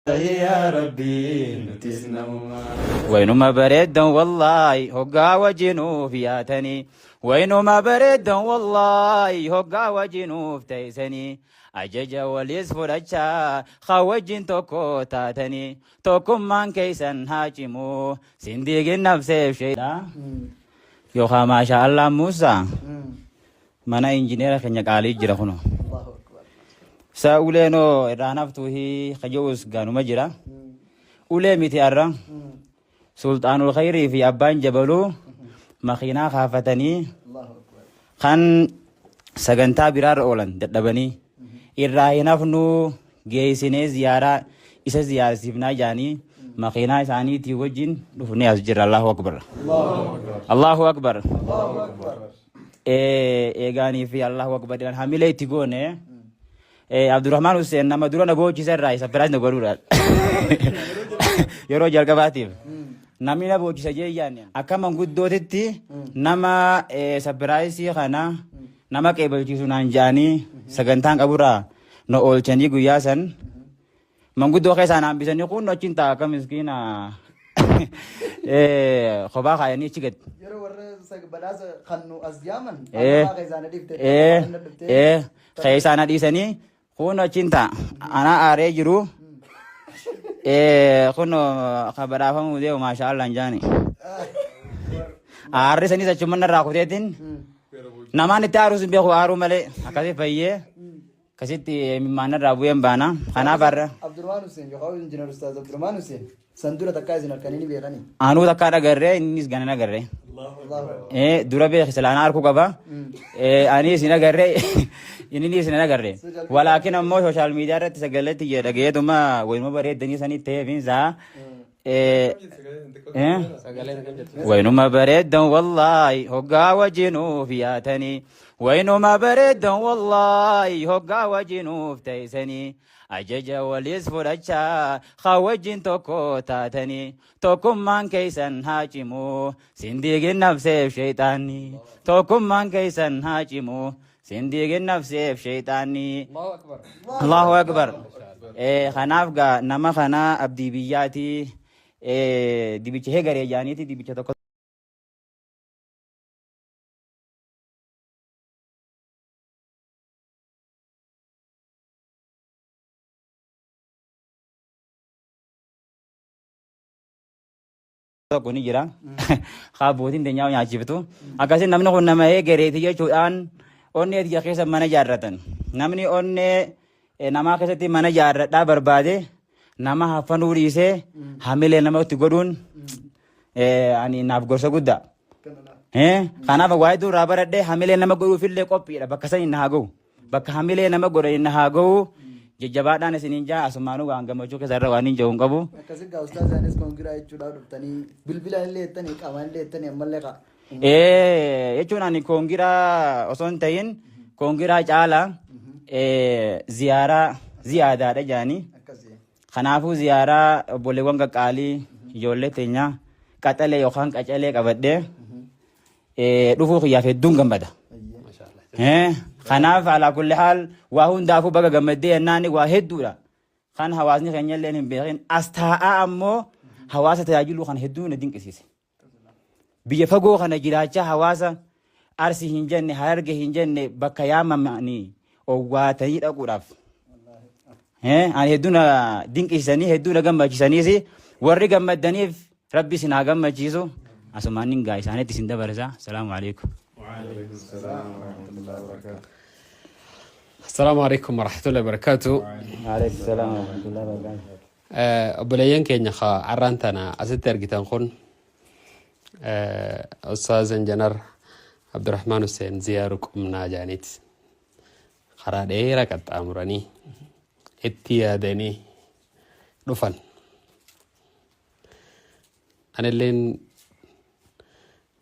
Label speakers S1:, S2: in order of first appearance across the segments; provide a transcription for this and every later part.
S1: يا ربي نتسنوما
S2: وينما بريدا والله هقا وجنوف ياتني وينما بريدا والله هقا وجنوف تيسني أججا واليسفر أجا خوجين توكو تاتني توكم من كيسن هاجمو سنديق النفس شيء يوخا ما شاء الله موسى مانا انجينير خنيك علي جرخنو سأولينو رانفتوه خجوز قانو مجرى أولي ميتي أرى سلطان الخير في أبان جبلو مخينا خافتني خان سغنتا برار أولان دبني إرهينا فنو جيسيني زيارة إسا زيارة سيفنا جاني مخينا إساني تيوجين دفني أسجر الله أكبر الله أكبر إيغاني في الله أكبر حميلي تيغوني عبد الرحمن حسين نما دورنا بوجي سراي سبراج نغورورا يرو جرغباتيف نامينا بوجي سجي يعني اكما غدوتتي نما سبرايسي خانا نما كيبلتي سنان جاني سغنتان قبورا نو اولچني غياسن منغدو خيسانا بيسني كون نو cinta ka miskina khoba khayani chiget
S3: يرو ور سغبداس خنو ازيامن
S2: خيسانا ديسني كون cinta انا اري جرو كونو خبره فمو ديو ما شاء الله جاني ارسني سچمن راكوتين نمان تاروس بيخو ارو ملي اكدي فيه كسيتي من رابوين بانا انا بر
S3: عبد الرحمن حسين جو انجينير استاذ عبد الرحمن حسين سندوره تكايزن كانني بيغني
S2: انو تكادا غري انيس غننا غري الله دورا بي خسلانا اركو غبا اني سينا غري اني سينا غري ولكن امو سوشال ميديا رت سغلت يدغيتما وينما بريد دني سني تيفين زا وينما بريدا والله هقا وجنوف ياتني وينما بريدا والله هقا وجنوف تيسني أججا واليسفر أجا خوجين توكو تاتني توكم من كيسن هاجمو سنديق النفس شيطاني توكم من كيسن هاجمو سنديق النفس شيطاني الله أكبر الله أكبر خنافقا نما خنا أبدي بياتي dibicha hegare jaaniti dibicha tokko kuni jira khabotin de nyaaw nyaachiftu akasin namni kun nama hegareeti jechuudhaan onne diya keessa mana jaarratan namni onne nama keessatti mana jaarradhaa barbaade nama hafanuu dhiisee hamilee namatti godhuun ani naaf gorsa guddaa. Kanaaf waa'ee duraa baradhee hamilee nama godhuufillee qophiidha bakka sani na haa ga'u bakka hamilee nama godhan na haa ga'u jajjabaadhaan isiniin jaa asumaanuu waan gammachuu keessarra waan hin jiru hin qabu.
S3: Akkasii gaa ustaazaanis kongiraa jechuudha dhuftanii bilbila illee jettanii qaamaan illee jettanii ammallee qaa.
S2: Jechuun ani kongiraa osoo hin ta'in kongiraa caalaa ziyaaraa ziyaadaadha jaanii. Kanaafuu ziyaaraa obboleewwan qaqqaalii ijoollee teenya qaxalee yookaan qacalee qabadhee dhufuu kiyyaaf hedduun gammada. Kanaaf alaa kulli haal waa hundaafuu baga gammaddee yennaan waa hedduudha. Kan hawaasni keenya illee hin beekin as taa'aa ammoo hawaasa tajaajiluu kan hedduu na dinqisiise. Biyya fagoo kana jiraachaa hawaasa Arsii hin jenne Hararge hin jenne bakka yaamamanii owwaatanii dhaquudhaaf. Ani hedduu na dinqisiisanii hedduu na gammachiisaniis warri gammadaniif rabbi sinaa gammachiisu asumaan hin gaa isaaniitti isin dabarsa. Salaamu alaikum.
S4: السلام عليكم ورحمة الله وبركاته.
S2: وعليكم السلام ورحمة الله وبركاته.
S4: أبليين كينيا خا عرانتنا أستر جتان خون أستاذ إنجنر عبد الرحمن حسين زياركم ناجانيت خراد إيرا كت أمرني اتيادني رفن أنا اللين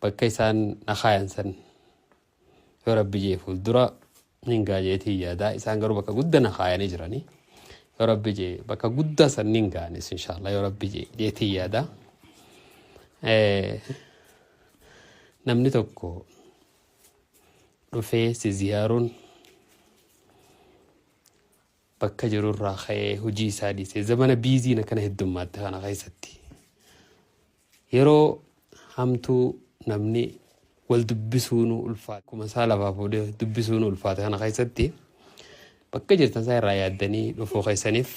S4: بكيسان نخاين سن يا رب جيفو الدرا ninga jeeti yaada isaan garuu bakka guddana kaayanii jiranii yoo rabbi jee bakka guddaa san ningaanis inshallah yoo rabbi jee jeeti yaada namni tokko dhufee si ziyaaruun bakka jirurraa ka'ee hojii isaa dhiisee zamana biiziina kana heddummaatti kana keessatti yeroo hamtuu namni wal dubbisuun ulfaata kuma isaa lafaa fuudhee dubbisuun ulfaata kana keessatti bakka jirtan isaa irraa yaaddanii dhufuu keessaniif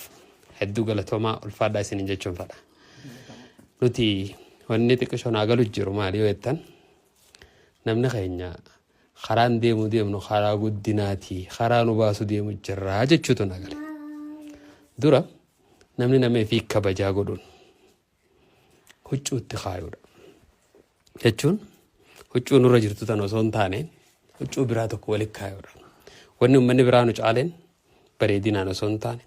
S4: hedduu galatoomaa ulfaadhaa isiniin jechuun fedha. Nuti wanni xiqqishoon agalu jiru maali yoo jettan namni keenya karaan deemnu karaa guddinaati karaa nu baasu deemu jirraa jechuutu nagale. Dura namni namee fi kabajaa godhuun huccuutti kaayuudha. Jechuun huccuu nurra jirtu tan osoo hin taane huccuu biraa tokko walitti kaayuudha. Wanni uummanni biraa nu caaleen bareedinaan osoo hin taane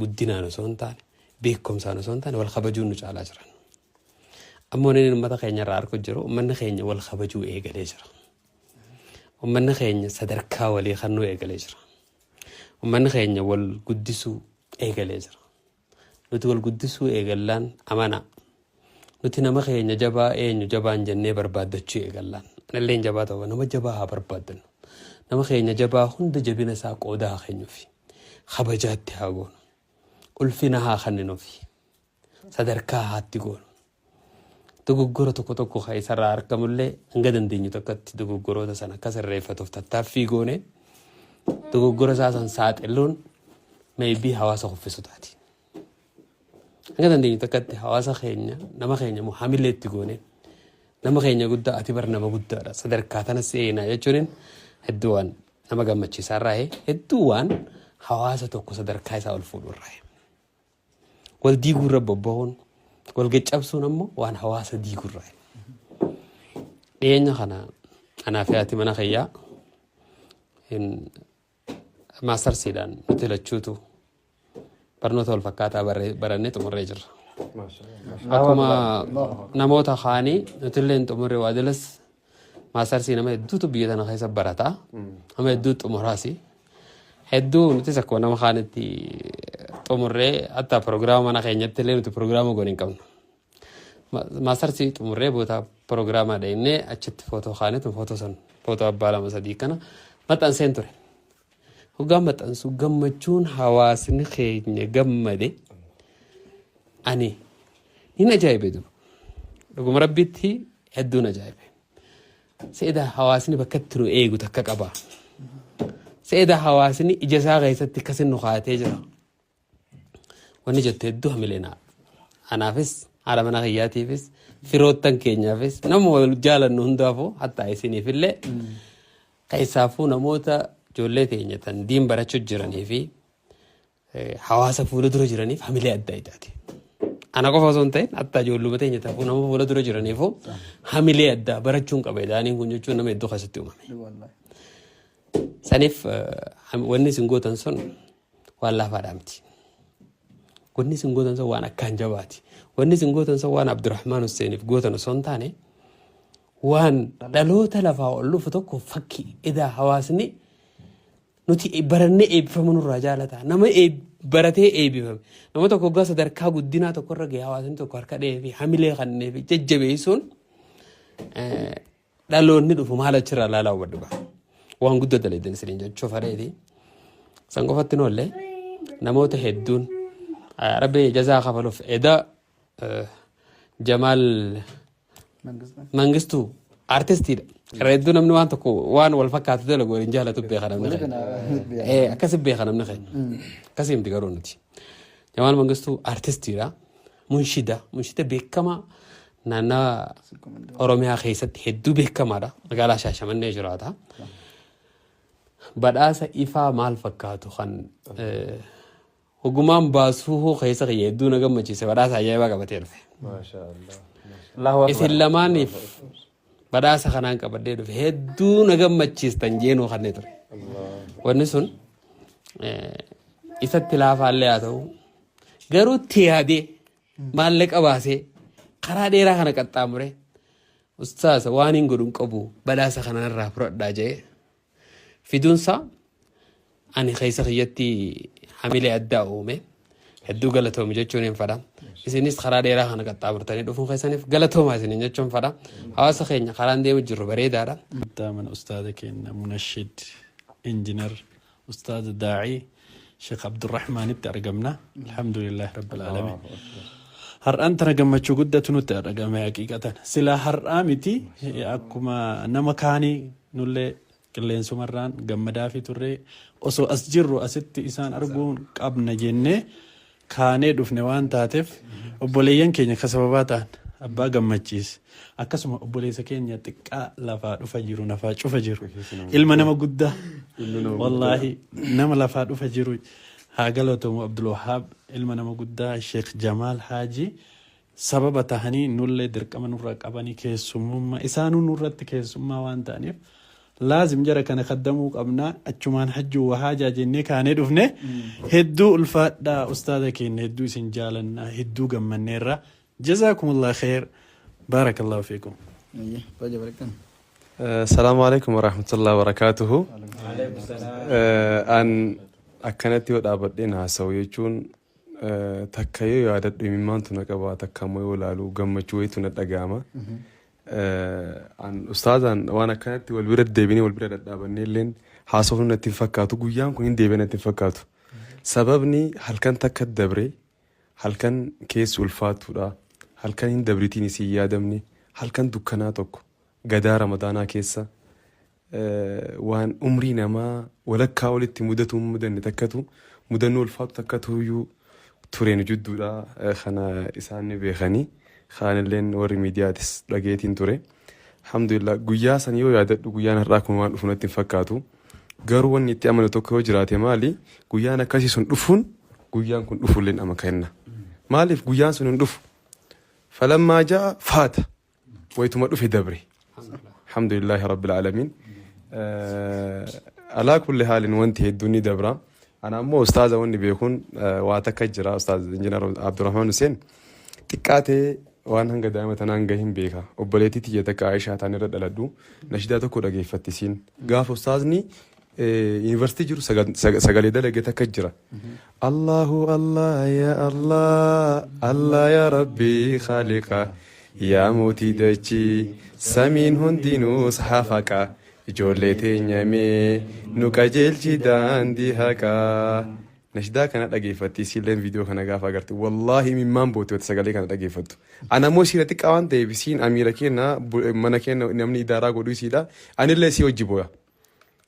S4: guddinaan osoo hin taane beekumsaan osoo hin taane wal kabajuun nu caalaa jiran. Ammoo inni uummata keenya irraa argu jiru uummanni keenya wal kabajuu eegalee jira. Uummanni keenya sadarkaa walii kannuu eegalee jira. Uummanni keenya wal guddisuu eegalee jira. Nuti wal guddisuu eegallaan amana. Nuti nama keenya jabaa eenyu jabaan jennee barbaaddachuu eegallaan. Analleen jabaa ta'u nama jabaa haa barbaaddannu. Nama keenya jabaa hunda jabina isaa qooda haa keenyuufi. Kabajaatti haa goonu. Ulfina haa kenninuufi. Sadarkaa haatti goonu. Dogoggora tokko isarraa argamullee hanga dandeenyu tokkotti dogoggoroota sana akka sirreeffatuuf tattaaffii goone dogoggora isaa san saaxiluun maybii hawaasa kuffisu taati. Hanga dandeenyu tokkotti hawaasa keenya nama keenya hamileetti goone nama keenya guddaa ati bar nama guddaadha sadarkaa tana seenaa jechuun hedduu waan nama gammachiisaa irraa hedduu waan hawaasa tokko sadarkaa isaa ol fuudhu irraa wal diiguurra bobba'uun wal gaccabsuun ammoo waan hawaasa diigurraa. Dhiyeenya kana anaaf yaati mana kiyyaa maastarsiidhaan nuti lachuutu barnoota wal fakkaataa barannee xumurree jirra. Akkuma namoota kaanii nuti illee xumurree waadilas maastarsii nama hedduutu biyya tana keessa barataa nama hedduu xumuraasi. Hedduu nutis akkuma nama kaanitti xumurree hatta proogiraama mana keenyatti illee nuti proogiraama goone hin qabnu. Maastarsii xumurree boota proogiraama deemnee achitti footoo kaanitu footoo abbaa lama sadii kana maxxanseen ture. Hoggaan maxxansu gammachuun hawaasni keenya gammade ani hin ajaa'ibe duru. Dhuguma rabbitti hedduun ajaa'ibe. Seeda hawaasni bakka itti nu eegu takka qaba. Seeda hawaasni ija isaa keessatti akkasin nu kaatee jira. Wanni jettu hedduu hamileena. Anaafis haala mana kiyyaatiifis firoottan keenyaafis nama wal jaalannu hundaafuu hatta isiniif illee keessaafuu namoota ijoollee teenyatan diin barachuu jiranii fi hawaasa fuula dura jiraniif hamilee adda addaati. Ana qofa osoo hin ta'in hatta ijoolluma teenyatan nama fuula dura jiraniifuu hamilee addaa barachuun qaba. Idaaniin kun jechuun nama hedduu keessatti uumame. Saniif wanni isin gootan sun waan laafaadhaa miti. Wanni isin gootan sun waan akkaan jabaati. Wanni isin gootan sun waan Abdurrahmaan Husseeniif gootan osoo hin taane waan dhaloota lafaa ol dhufu tokko fakkii idaa hawaasni nuti barannee eebbifamu nurraa jaalata. Nama baratee eebbifame. Nama tokko hoggaa sadarkaa guddinaa tokkorra gahee hawaasni tokko harka dhahee fi hamilee kannee fi jajjabeessuun dhaloonni dhufu maal achirraa laalaa hubadhu ba'a. Waan guddaa dalagan isiniin jechuuf hareeti. San qofatti noollee namoota hedduun Rabbi jazaa kafaluuf edaa Jamaal Mangistuu artistiidha. Hedduu namni waan tokko waan wal fakkaatu dalagu waliin jaalatu beeka namni keenya. Akkasii beeka namni keenya. Akkasii miti garuu nuti. Jamaal Mangistuu artistiidha. Munshida beekamaa naannoo Oromiyaa keessatti hedduu beekamaadha. Magaalaa Shaashamannee jiraata. Badhaasa ifaa maal fakkaatu kan ogumaan baasuu keessa hedduu na gammachiise badhaasa ajaa'ibaa qabatee dhufe. Isin lamaaniif badhaasa kanaan qabadee dhufe hedduu na gammachiistan jeenuu kannee ture. Wanni sun isatti laafaallee haa ta'u garuu itti yaadee maallaqa baasee karaa dheeraa kana qaxxaamure ustaasa waan hin godhuun qabu badhaasa kanarraa fudhadhaa jedhee fiduunsa ani keessa kiyyatti hamilee addaa uume hedduu galatoomi jechuun hin fedha. Isinis karaa dheeraa kana qaxxaamurtanii dhufuun keessaniif galatoomaa isiniin jechuun fedha. Hawaasa keenya karaan deemu jirru bareedaadha.
S1: دائما أستاذ كين منشد إنجنير أستاذ داعي
S5: Sheekh Abdurrahmaan itti argamna. Alhamdulillah rabbil alamin. Har'aan tana gammachuu guddatu nutti argame haqiiqatan. Sila har'aa miti akkuma nama kaanii nullee qilleensumarraan gammadaa fi turree osoo as jirru asitti isaan arguun qabna jennee kaanee dhufne waan taateef obboleeyyan keenya ka sababaa ta'an abbaa gammachiis akkasuma obboleessa keenya xiqqaa lafaa dhufa jiru nafaa cufa jiru ilma nama guddaa wallaahi nama lafaa dhufa jiru haa galatamu Abdul Wahab ilma nama guddaa Sheekh Jamaal Haaji sababa tahanii nullee dirqama nurra qabanii keessummaa isaanuu nurratti keessummaa waan ta'aniif لازم جرى كان خدموا قبنا أجمان حجوا وحاجة جنة كان يدفنه هدو الفات دا أستاذك إن هدو سنجالنا هدو جمّن نيرة جزاكم الله خير بارك الله فيكم.
S1: السلام عليكم ورحمة الله وبركاته. أن أكنت يود أبدينا سويتون تكيو يادت بمن تنكبا تكمل ولالو جمّجوي تندقامة. عن أستاذا وأنا كانت والبرد ديبني والبرد دابني لين حاسون نتفكاتو قيام كون ديبنا نتفكاتو سببني هل كان تكد دبري هل كان كيس والفات ولا هل كان دبرتيني سيادمني هل كان دكاناتك قدا رمضانا كيسا وان أمرينا ما ولا كاولت مدة مدن تكتو مدن والفات تكتو يو تورين جدو لا خنا إساني بيخني خان اللين ورميدياتس لقيتين توري الحمد لله قيا سنيو يادت قيا نراكم وان فنت فكاتو قروان يتعمل توكو جراتي مالي قيا نكاسي سن دفون قيا كن دفون لين أما كنا مالي في قيا سن دف فلما جاء فات ويتم دف دبري الحمد لله رب العالمين على كل حال وانت الدنيا دبرا أنا مو أستاذ واني بيكون واتكجرا أستاذ إنجنير عبد الرحمن حسين تكاتي waan hanga daa'ima tanaan gahin beeka obboleettii tiyya takka Aishaa taan irra dhaladhu nashidaa tokko dhageeffattisiin gaafa ustaazni yuunivarsiitii jiru sagalee dalagee takka jira Allahu Allah ya Allah Allah ya Rabbi khaliqa ya mootii dachii samiin hundinuu sahafaqa ijoollee teenya mee nu qajeelchi daandii haqaa نشدا كانت أجيفتي سيلين فيديو كان جافا قرتي والله من مان بوتي وتسجلي كانت أجيفتو أنا مو سيرتك أوان تبيسين أميرا كينا منا كينا نمني إدارة قدوي سيدا أنا اللي سيو جيبوها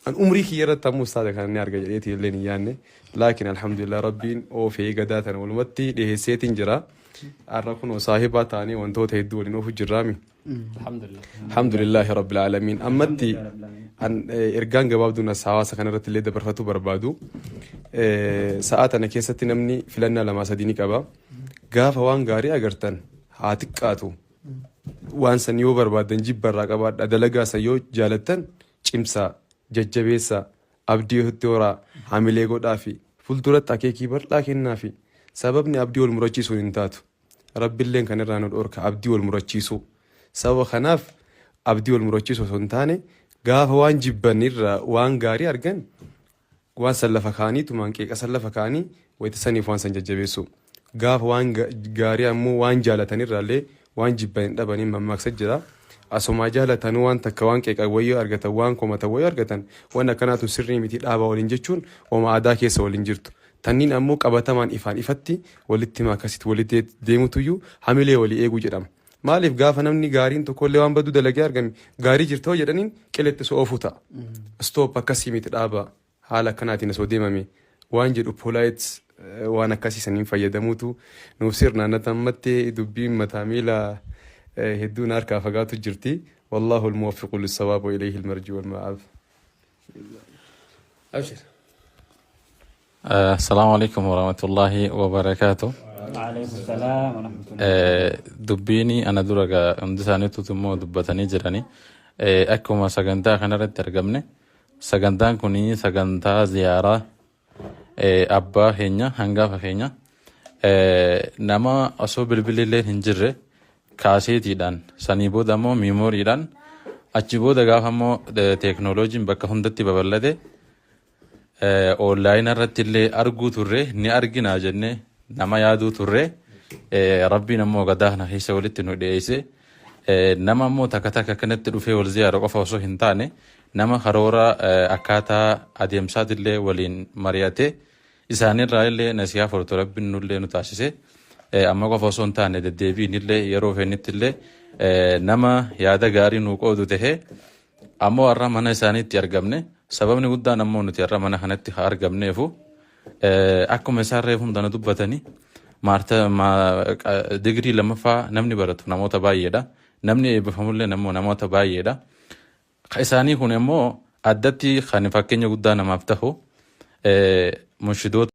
S1: أن عمري خيرة تمو استاذ كان نارجع جريتي اللي يعني لكن الحمد لله ربين أو في قداتنا والمتي له سيتين جرا أركون وصاحبة تاني وانتو تهدوا لنا في جرامي الحمد لله رب العالمين أمتي أن إرجان جواب دون السعاسة كان رت اللي دبرفتو بربادو ساعات أنا كيستي نمني فلنا لما سديني كبا قاف وان غاري أجرتن عاتقاتو وان سنيو بربادن جيب برا أدلقا سيو جالتن چمسا ججبيسا أبديو التورا عملي قد آفي فلتورة تاكيكي بر لكن نافي سببني أبديو المرجيسو انتاتو رب اللين كان رانو الأورك أبديو المرجيسو سوا خناف أبديو المرجيسو سنتاني قاف وان جبني وان غاري أرجن وان سلفكاني تمان كيك سلفكاني ويتسني فوان سنججبيسو قاف وان غاري أمو وان جالتني رالي وان جبني دبني مماك سجدا أسمع جالتن وان تكوان كيك أويو أرجتا وان كوما تويو أرجتن وانا كانت سرني مثل أبا ولينجتشون وما عداك يس ولينجرتو تنين أموك أبتمان إفان إفتي ولتما كسيت ولتيت ديمتويو حملي ولي إيجو جرام مالف قاف نمني قارين تقول لوان بدو دلقي أرجم قاري جرتو جرانين كلت سوفوتا ستوب كسي مثل أبا حالا كانت نسودي مامي وانجر أبولايت وانا كسي سنين فيدموتو نوسيرنا نتمتي دبين متاميلا هدو نار كافقات جرتي والله الموفق للصواب وإليه المرجو والمآب.
S4: أبشر.
S6: السلام عليكم ورحمة الله وبركاته.
S2: وعليكم السلام ورحمة الله.
S6: دبيني أنا درجة أمدساني تتمو دبتني جراني أكما سجنتا خنرة ترجمني سجنتا كوني سجنتا زيارة أبا هنيا هنگا هنيا نما أصوب بالبليل هنجرة kaasetiidhaan sanii booda ammoo miimooriidhaan achi booda gaafa ammoo teeknooloojiin bakka hundatti babal'ate oonlaayinii irratti illee arguu turre ni arginaa jennee nama yaaduu turre rabbiin ammoo gadaa kana keessa walitti nu dhiyeesse nama ammoo takka takka kanatti dhufee wal ziyaara qofa osoo hin taane nama karoora akkaataa adeemsaatillee waliin mari'ate isaanirraa illee nasihaa furtu rabbiin nullee nu taasise amma qofa osoo hin taane deddeebiin illee yeroo feennitti illee nama yaada gaarii nuu qoodu tahee ammoo har'a mana isaaniitti argamne sababni guddaan ammoo nuti har'a mana kanatti argamneefu akkuma isaan reefu hundana dubbatanii digirii lammaffaa namni baratu namoota baay'eedha. Namni eebbifamullee namoota baay'eedha. Isaanii kun immoo addatti kan fakkeenya guddaa namaaf ta'u munshidoota